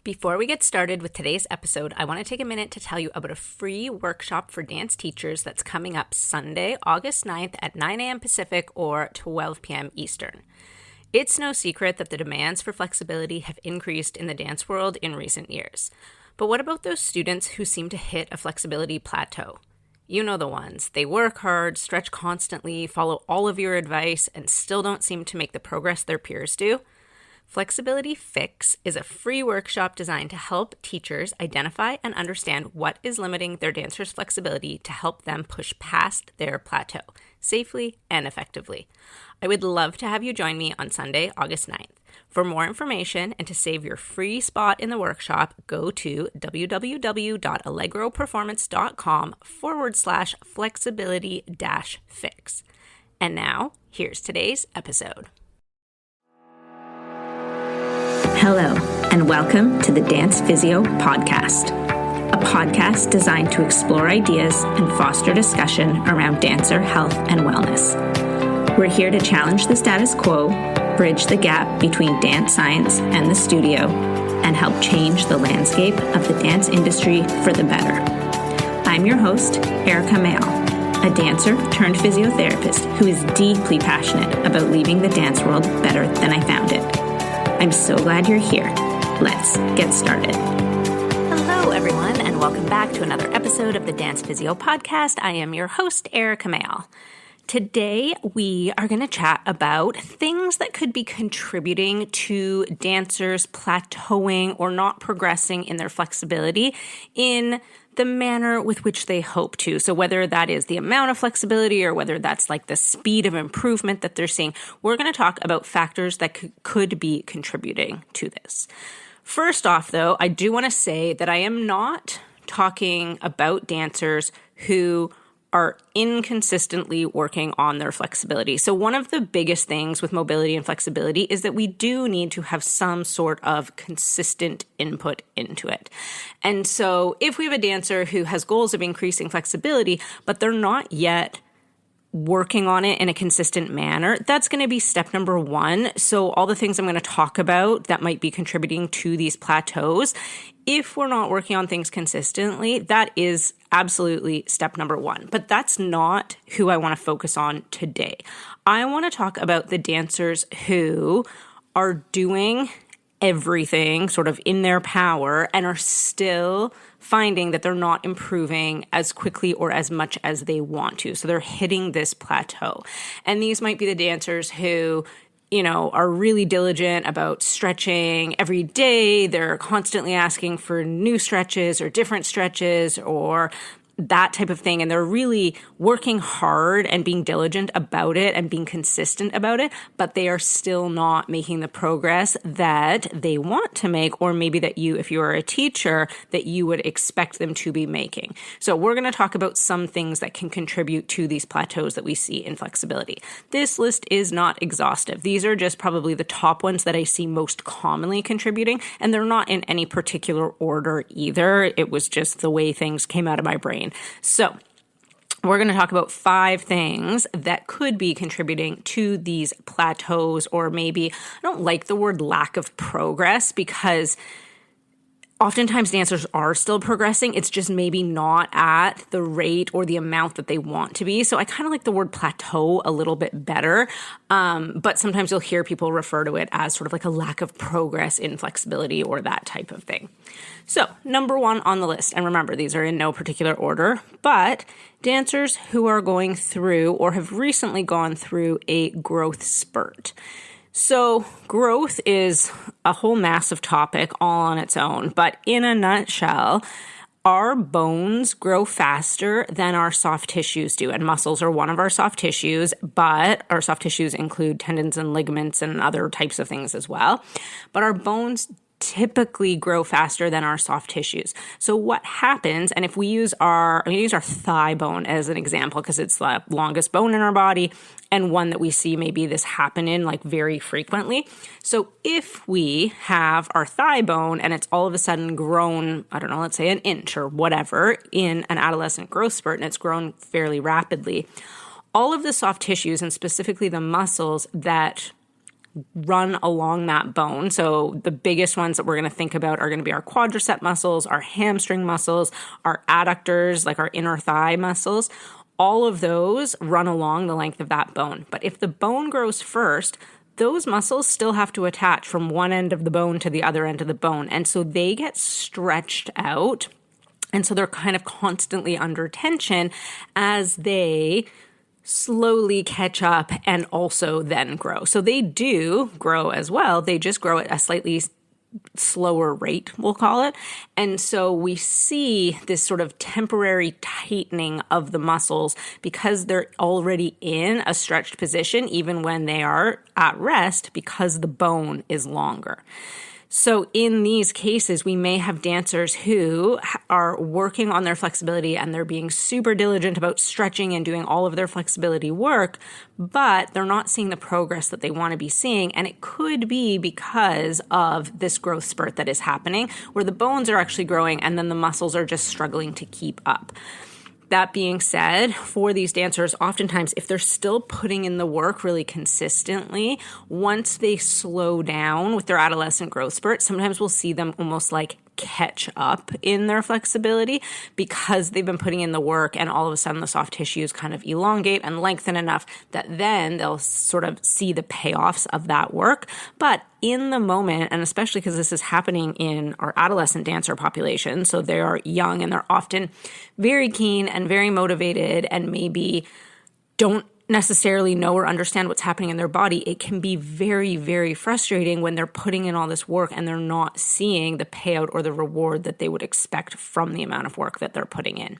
Before we get started with today's episode, I want to take a minute to tell you about a free workshop for dance teachers that's coming up Sunday, August 9th at 9 a.m. Pacific or 12 p.m. Eastern. It's no secret that the demands for flexibility have increased in the dance world in recent years. But what about those students who seem to hit a flexibility plateau? You know the ones. They work hard, stretch constantly, follow all of your advice, and still don't seem to make the progress their peers do. Flexibility Fix is a free workshop designed to help teachers identify and understand what is limiting their dancers' flexibility to help them push past their plateau safely and effectively. I would love to have you join me on Sunday, August 9th. For more information and to save your free spot in the workshop, go to www.allegroperformance.com/flexibility-fix. And now, here's today's episode. Hello, and welcome to the Dance Physio Podcast, a podcast designed to explore ideas and foster discussion around dancer health and wellness. We're here to challenge the status quo, bridge the gap between dance science and the studio, and help change the landscape of the dance industry for the better. I'm your host, Erika Mayall, a dancer turned physiotherapist who is deeply passionate about leaving the dance world better than I found it. I'm so glad you're here. Let's get started. Hello, everyone, and welcome back to another episode of the Dance Physio Podcast. I am your host, Erika Mayall. Today, we are going to chat about things that could be contributing to dancers plateauing or not progressing in their flexibility in the manner with which they hope to. So whether that is the amount of flexibility or whether that's like the speed of improvement that they're seeing, we're going to talk about factors that could be contributing to this. First off, though, I do want to say that I am not talking about dancers who are inconsistently working on their flexibility. So one of the biggest things with mobility and flexibility is that we do need to have some sort of consistent input into it. And so if we have a dancer who has goals of increasing flexibility, but they're not yet working on it in a consistent manner, that's going to be step number one. So all the things I'm going to talk about that might be contributing to these plateaus, if we're not working on things consistently, that is absolutely step number one. But that's not who I want to focus on today. I want to talk about the dancers who are doing everything sort of in their power and are still finding that they're not improving as quickly or as much as they want to. So they're hitting this plateau. And these might be the dancers who, are really diligent about stretching every day. They're constantly asking for new stretches or different stretches or that type of thing. And they're really working hard and being diligent about it and being consistent about it, but they are still not making the progress that they want to make, or maybe that you, if you are a teacher, that you would expect them to be making. So we're going to talk about some things that can contribute to these plateaus that we see in flexibility. This list is not exhaustive. These are just probably the top ones that I see most commonly contributing, and they're not in any particular order either. It was just the way things came out of my brain. So we're going to talk about 5 things that could be contributing to these plateaus, or maybe, I don't like the word lack of progress, because oftentimes dancers are still progressing. It's just maybe not at the rate or the amount that they want to be. So I kind of like the word plateau a little bit better. But sometimes you'll hear people refer to it as sort of like a lack of progress in flexibility or that type of thing. So number 1 on the list, and remember, these are in no particular order, but dancers who are going through or have recently gone through a growth spurt. So growth is a whole massive topic all on its own, but in a nutshell, our bones grow faster than our soft tissues do, and muscles are one of our soft tissues, but our soft tissues include tendons and ligaments and other types of things as well. But our bones typically grow faster than our soft tissues. So what happens, and if we use I'm going to use our thigh bone as an example because it's the longest bone in our body and one that we see maybe this happen in like very frequently. So if we have our thigh bone and it's all of a sudden grown, I don't know, let's say an inch or whatever in an adolescent growth spurt, and it's grown fairly rapidly, all of the soft tissues and specifically the muscles that run along that bone. So the biggest ones that we're going to think about are going to be our quadricep muscles, our hamstring muscles, our adductors, like our inner thigh muscles. All of those run along the length of that bone. But if the bone grows first, those muscles still have to attach from one end of the bone to the other end of the bone. And so they get stretched out. And so they're kind of constantly under tension as they slowly catch up and also then grow. So they do grow as well. They just grow at a slightly slower rate, we'll call it. And so we see this sort of temporary tightening of the muscles because they're already in a stretched position, even when they are at rest, because the bone is longer. So in these cases, we may have dancers who are working on their flexibility and they're being super diligent about stretching and doing all of their flexibility work, but they're not seeing the progress that they want to be seeing. And it could be because of this growth spurt that is happening, where the bones are actually growing and then the muscles are just struggling to keep up. That being said, for these dancers, oftentimes, if they're still putting in the work really consistently, once they slow down with their adolescent growth spurt, sometimes we'll see them almost like catch up in their flexibility because they've been putting in the work, and all of a sudden the soft tissues kind of elongate and lengthen enough that then they'll sort of see the payoffs of that work. But in the moment, and especially because this is happening in our adolescent dancer population, so they are young and they're often very keen and very motivated and maybe don't necessarily know or understand what's happening in their body, it can be very, very frustrating when they're putting in all this work and they're not seeing the payout or the reward that they would expect from the amount of work that they're putting in.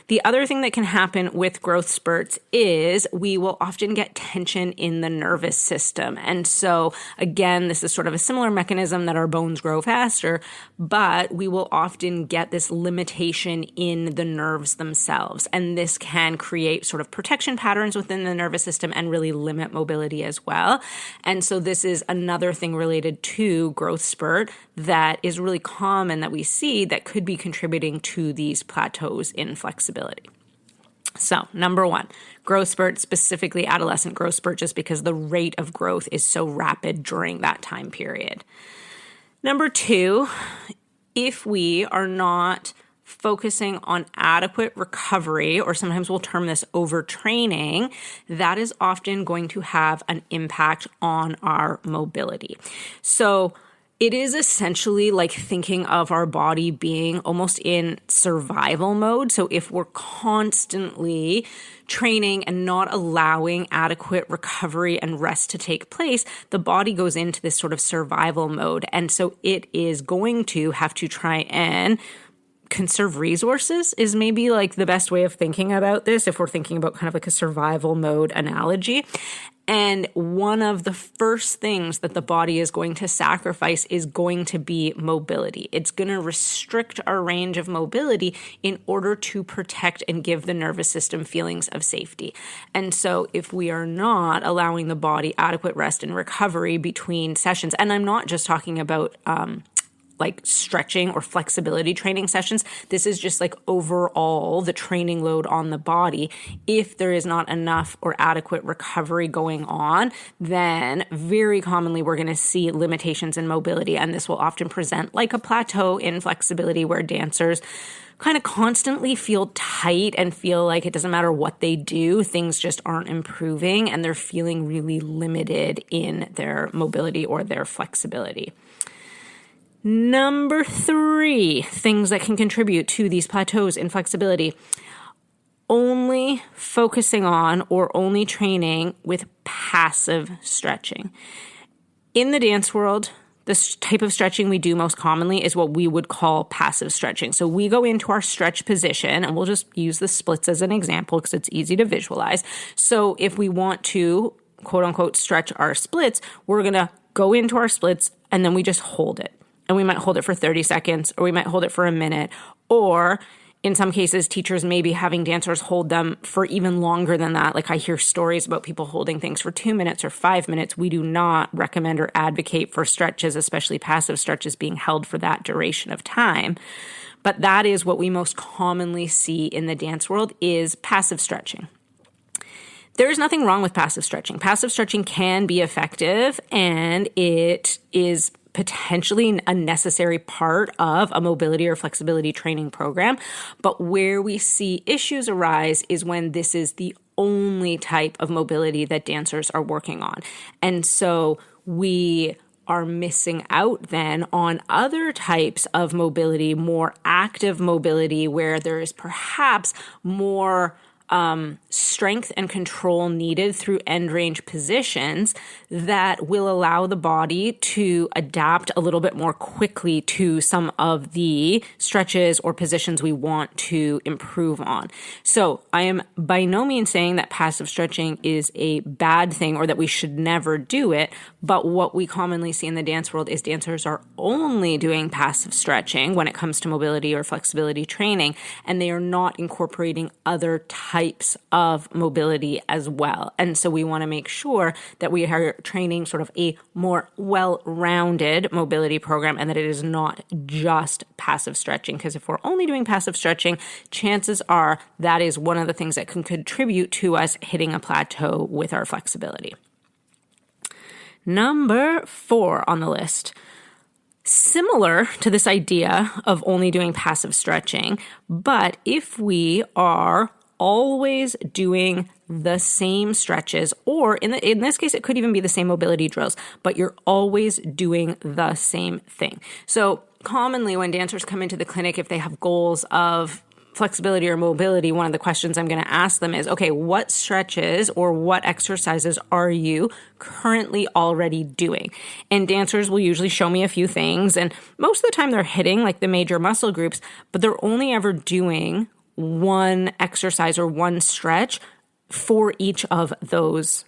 The other thing that can happen with growth spurts is we will often get tension in the nervous system. And so again, this is sort of a similar mechanism that our bones grow faster, but we will often get this limitation in the nerves themselves. And this can create sort of protection patterns within the nervous system and really limit mobility as well. And so this is another thing related to growth spurt that is really common that we see that could be contributing to these plateaus in flexibility. So, number one, growth spurt, specifically adolescent growth spurt, just because the rate of growth is so rapid during that time period. Number two, if we are not focusing on adequate recovery, or sometimes we'll term this overtraining, that is often going to have an impact on our mobility. So it is essentially like thinking of our body being almost in survival mode. So if we're constantly training and not allowing adequate recovery and rest to take place, the body goes into this sort of survival mode. And so it is going to have to try and conserve resources is maybe like the best way of thinking about this if we're thinking about kind of like a survival mode analogy. And one of the first things that the body is going to sacrifice is going to be mobility. It's going to restrict our range of mobility in order to protect and give the nervous system feelings of safety. And so if we are not allowing the body adequate rest and recovery between sessions, and I'm not just talking about like stretching or flexibility training sessions. This is just like overall the training load on the body. If there is not enough or adequate recovery going on, then very commonly we're going to see limitations in mobility. And this will often present like a plateau in flexibility where dancers kind of constantly feel tight and feel like it doesn't matter what they do, things just aren't improving and they're feeling really limited in their mobility or their flexibility. Number three, things that can contribute to these plateaus in flexibility. Only focusing on or only training with passive stretching. In the dance world, this type of stretching we do most commonly is what we would call passive stretching. So we go into our stretch position, and we'll just use the splits as an example because it's easy to visualize. So if we want to, quote unquote, stretch our splits, we're going to go into our splits and then we just hold it. And we might hold it for 30 seconds, or we might hold it for a minute, or in some cases, teachers may be having dancers hold them for even longer than that. Like I hear stories about people holding things for 2 minutes or 5 minutes. We do not recommend or advocate for stretches, especially passive stretches, being held for that duration of time. But that is what we most commonly see in the dance world is passive stretching. there is nothing wrong with passive stretching. Passive stretching can be effective, and it is potentially a necessary part of a mobility or flexibility training program. But where we see issues arise is when this is the only type of mobility that dancers are working on. And so we are missing out then on other types of mobility, more active mobility, where there is perhaps more strength and control needed through end range positions that will allow the body to adapt a little bit more quickly to some of the stretches or positions we want to improve on. So I am by no means saying that passive stretching is a bad thing or that we should never do it, but what we commonly see in the dance world is dancers are only doing passive stretching when it comes to mobility or flexibility training, and they are not incorporating other types of mobility as well. And so we want to make sure that we are training sort of a more well-rounded mobility program and that it is not just passive stretching. Because if we're only doing passive stretching, chances are that is one of the things that can contribute to us hitting a plateau with our flexibility. Number 4 on the list. Similar to this idea of only doing passive stretching, but if we are always doing the same stretches, or in this case, it could even be the same mobility drills, but you're always doing the same thing. So commonly when dancers come into the clinic, if they have goals of flexibility or mobility, one of the questions I'm going to ask them is, okay, what stretches or what exercises are you currently already doing? And dancers will usually show me a few things. And most of the time they're hitting like the major muscle groups, but they're only ever doing one exercise or one stretch for each of those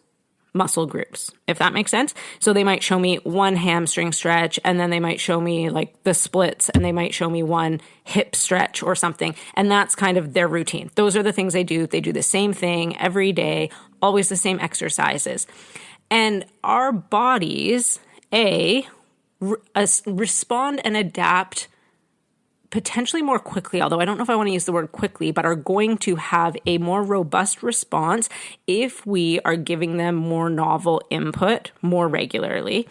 muscle groups, if that makes sense. So they might show me one hamstring stretch, and then they might show me like the splits, and they might show me one hip stretch or something. And that's kind of their routine. Those are the things they do. They do the same thing every day, always the same exercises. And our bodies, respond and adapt potentially more quickly, although I don't know if I want to use the word quickly, but are going to have a more robust response if we are giving them more novel input more regularly.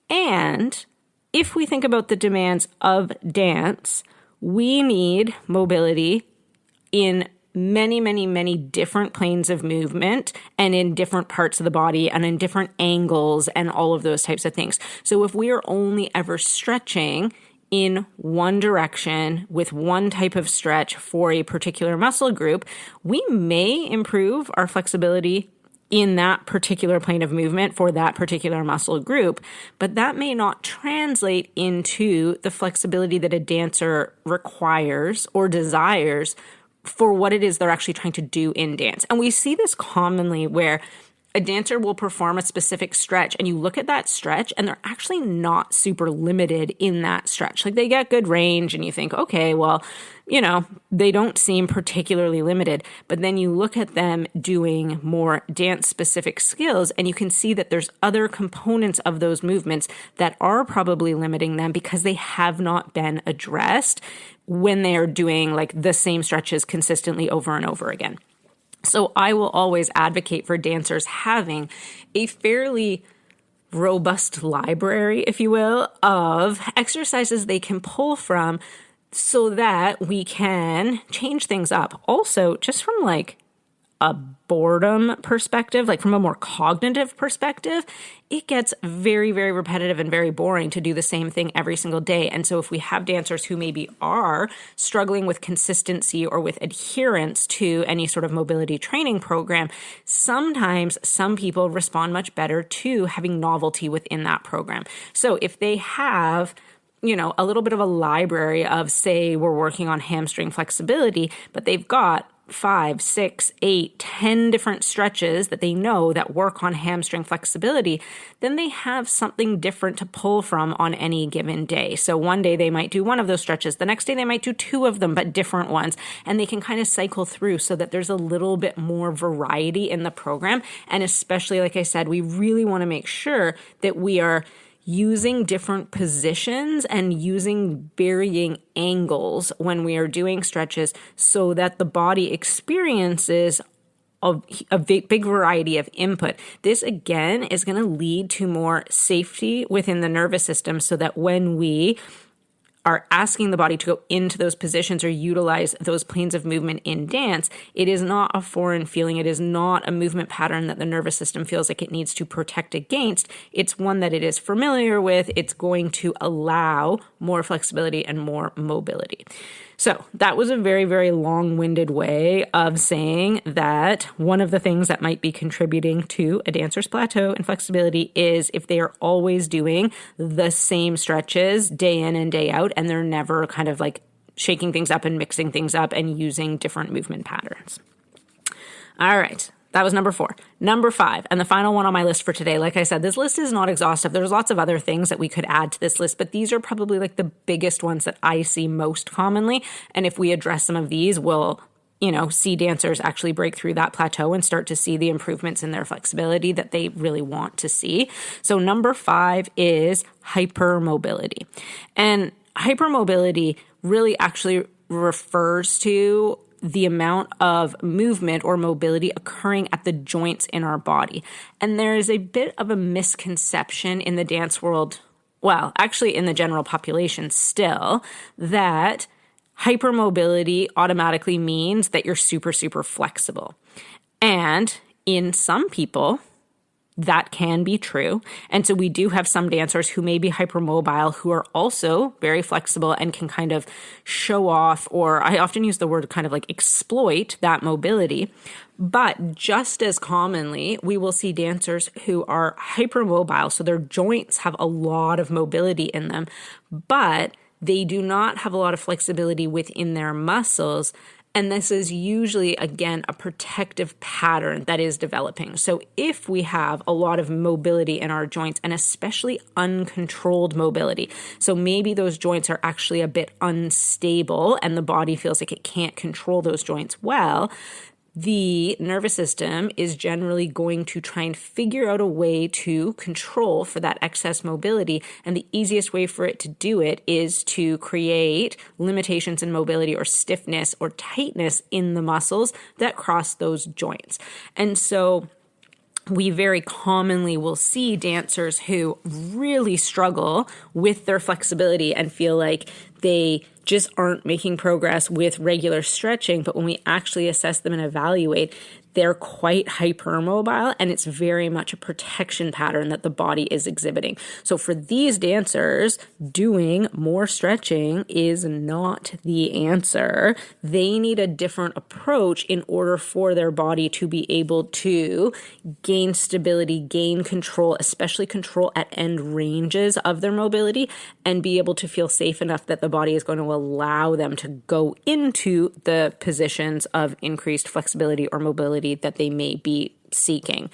And if we think about the demands of dance, we need mobility in many, many, many different planes of movement and in different parts of the body and in different angles and all of those types of things. So if we are only ever stretching in one direction with one type of stretch for a particular muscle group, we may improve our flexibility in that particular plane of movement for that particular muscle group, but that may not translate into the flexibility that a dancer requires or desires for what it is they're actually trying to do in dance. And we see this commonly where a dancer will perform a specific stretch and you look at that stretch and they're actually not super limited in that stretch. Like they get good range and you think, okay, well, they don't seem particularly limited. But then you look at them doing more dance specific skills and you can see that there's other components of those movements that are probably limiting them because they have not been addressed when they are doing like the same stretches consistently over and over again. So I will always advocate for dancers having a fairly robust library, if you will, of exercises they can pull from so that we can change things up. Also, just from like a boredom perspective, like from a more cognitive perspective, it gets very, very repetitive and very boring to do the same thing every single day. And so if we have dancers who maybe are struggling with consistency or with adherence to any sort of mobility training program, sometimes some people respond much better to having novelty within that program. So if they have a little bit of a library of, say, we're working on hamstring flexibility, but they've got 5, 6, 8, 10 different stretches that they know that work on hamstring flexibility, then they have something different to pull from on any given day. So one day they might do one of those stretches. The next day they might do 2 of them, but different ones. And they can kind of cycle through so that there's a little bit more variety in the program. And especially, like I said, we really want to make sure that we are using different positions and using varying angles when we are doing stretches so that the body experiences a big variety of input. This, again, is going to lead to more safety within the nervous system so that when we are asking the body to go into those positions or utilize those planes of movement in dance, it is not a foreign feeling. It is not a movement pattern that the nervous system feels like it needs to protect against. It's one that it is familiar with. It's going to allow more flexibility and more mobility. So that was a very, very long-winded way of saying that one of the things that might be contributing to a dancer's plateau and flexibility is if they are always doing the same stretches day in and day out, and they're never kind of like shaking things up and mixing things up and using different movement patterns. All right. That was number 4. Number 5, and the final one on my list for today. Like I said, this list is not exhaustive. There's lots of other things that we could add to this list, but these are probably like the biggest ones that I see most commonly. And if we address some of these, we'll, see dancers actually break through that plateau and start to see the improvements in their flexibility that they really want to see. So number 5 is hypermobility. And hypermobility really actually refers to the amount of movement or mobility occurring at the joints in our body. And there is a bit of a misconception in the dance world, well, actually in the general population still, that hypermobility automatically means that you're super, super flexible. And in some people, that can be true. And so we do have some dancers who may be hypermobile who are also very flexible and can kind of show off, or I often use the word kind of like exploit that mobility. But just as commonly, we will see dancers who are hypermobile. So their joints have a lot of mobility in them, but they do not have a lot of flexibility within their muscles. And this is usually, again, a protective pattern that is developing. So if we have a lot of mobility in our joints, and especially uncontrolled mobility, so maybe those joints are actually a bit unstable and the body feels like it can't control those joints well, the nervous system is generally going to try and figure out a way to control for that excess mobility. And the easiest way for it to do it is to create limitations in mobility or stiffness or tightness in the muscles that cross those joints. And so we very commonly will see dancers who really struggle with their flexibility and feel like they just aren't making progress with regular stretching. But when we actually assess them and evaluate, they're quite hypermobile, and it's very much a protection pattern that the body is exhibiting. So for these dancers, doing more stretching is not the answer. They need a different approach in order for their body to be able to gain stability, gain control, especially control at end ranges of their mobility, and be able to feel safe enough that the body is going to allow them to go into the positions of increased flexibility or mobility that they may be seeking.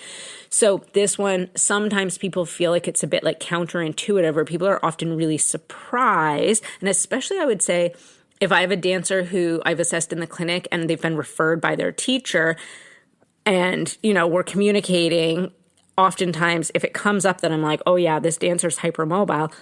So this one, sometimes people feel like it's a bit like counterintuitive, or people are often really surprised. And especially I would say if I have a dancer who I've assessed in the clinic and they've been referred by their teacher and, we're communicating, oftentimes if it comes up that I'm like, oh yeah, this dancer's hypermobile,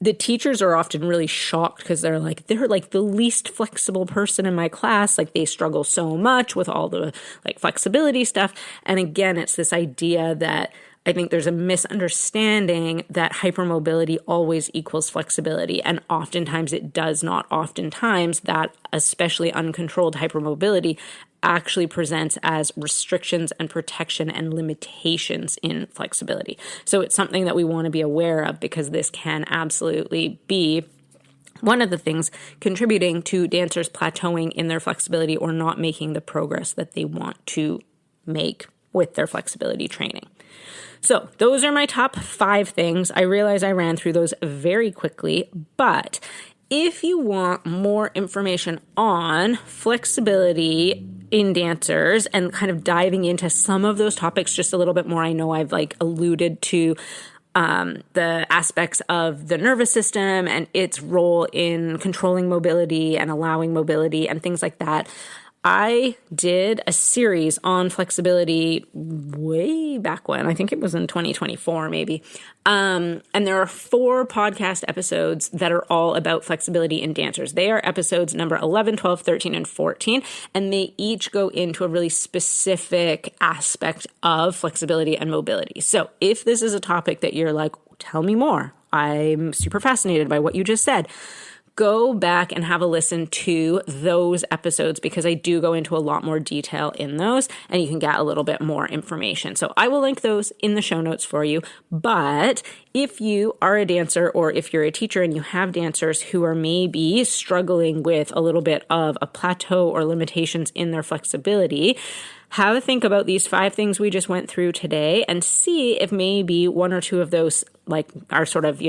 the teachers are often really shocked because they're like the least flexible person in my class. Like they struggle so much with all the flexibility stuff. And again, it's this idea that I think there's a misunderstanding that hypermobility always equals flexibility. And oftentimes it does not. Oftentimes that especially uncontrolled hypermobility actually presents as restrictions and protection and limitations in flexibility. So it's something that we want to be aware of, because this can absolutely be one of the things contributing to dancers plateauing in their flexibility or not making the progress that they want to make with their flexibility training. So those are my top 5 things. I realize I ran through those very quickly, but if you want more information on flexibility in dancers and kind of diving into some of those topics just a little bit more, I know I've alluded to the aspects of the nervous system and its role in controlling mobility and allowing mobility and things like that. I did a series on flexibility way back when. I think it was in 2024, maybe. And there are 4 podcast episodes that are all about flexibility in dancers. They are episodes number 11, 12, 13, and 14, and they each go into a really specific aspect of flexibility and mobility. So if this is a topic that you're like, tell me more, I'm super fascinated by what you just said, go back and have a listen to those episodes because I do go into a lot more detail in those and you can get a little bit more information. So I will link those in the show notes for you. But if you are a dancer or if you're a teacher and you have dancers who are maybe struggling with a little bit of a plateau or limitations in their flexibility, have a think about these 5 things we just went through today and see if maybe 1 or 2 of those are sort of,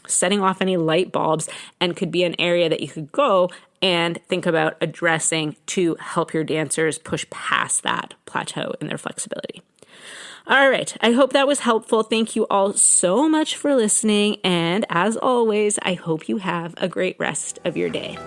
setting off any light bulbs and could be an area that you could go and think about addressing to help your dancers push past that plateau in their flexibility. All right. I hope that was helpful. Thank you all so much for listening. And as always, I hope you have a great rest of your day.